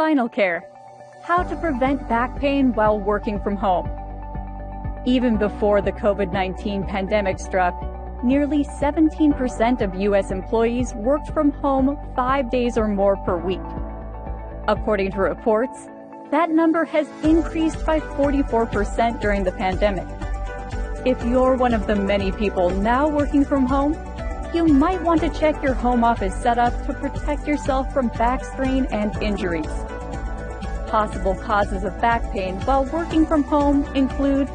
Spinal care. How to prevent back pain while working from home. Even before the COVID-19 pandemic struck, nearly 17% of U.S. employees worked from home 5 days or more per week. According to reports, that number has increased by 44% during the pandemic. If you're one of the many people now working from home, you might want to check your home office setup to protect yourself from back strain and injuries. Possible causes of back pain while working from home include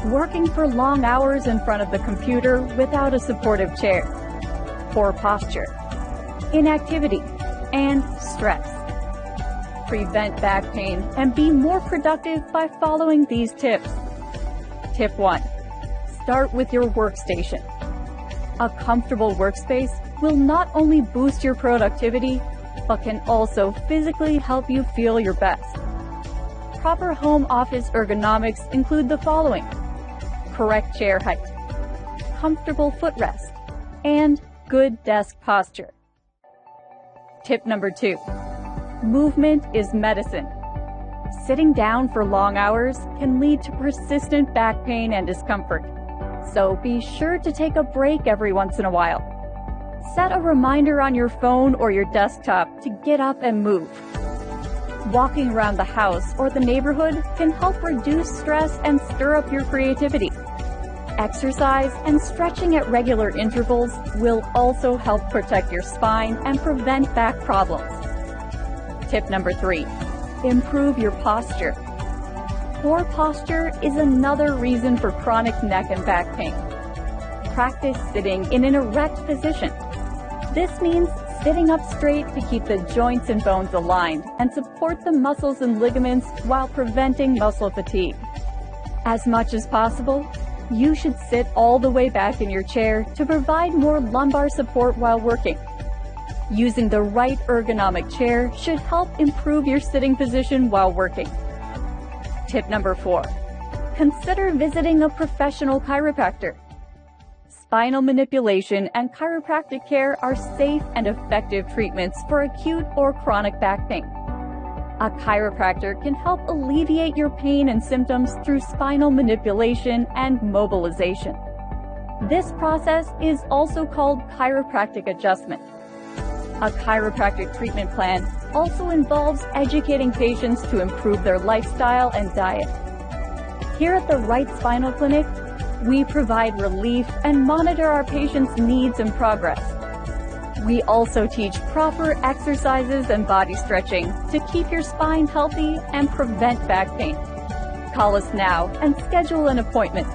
working for long hours in front of the computer without a supportive chair, poor posture, inactivity, and stress. Prevent back pain and be more productive by following these tips. Tip 1. Start with your workstation. A comfortable workspace will not only boost your productivity, but can also physically help you feel your best. Proper home office ergonomics include the following: correct chair height, comfortable footrest, and good desk posture. Tip number 2. Movement is medicine. Sitting down for long hours can lead to persistent back pain and discomfort, so be sure to take a break every once in a while. Set a reminder on your phone or your desktop to get up and move. Walking around the house or the neighborhood can help reduce stress and stir up your creativity. Exercise and stretching at regular intervals will also help protect your spine and prevent back problems. Tip number 3. Improve your posture. Poor posture is another reason for chronic neck and back pain. Practice sitting in an erect position. This means sitting up straight to keep the joints and bones aligned and support the muscles and ligaments while preventing muscle fatigue. As much as possible, you should sit all the way back in your chair to provide more lumbar support while working. Using the right ergonomic chair should help improve your sitting position while working. Tip number 4. Consider visiting a professional chiropractor. Spinal manipulation and chiropractic care are safe and effective treatments for acute or chronic back pain. A chiropractor can help alleviate your pain and symptoms through spinal manipulation and mobilization. This process is also called chiropractic adjustment. A chiropractic treatment plan also involves educating patients to improve their lifestyle and diet. Here at the Right Spinal Clinic, we provide relief and monitor our patients' needs and progress. We also teach proper exercises and body stretching to keep your spine healthy and prevent back pain. Call us now and schedule an appointment.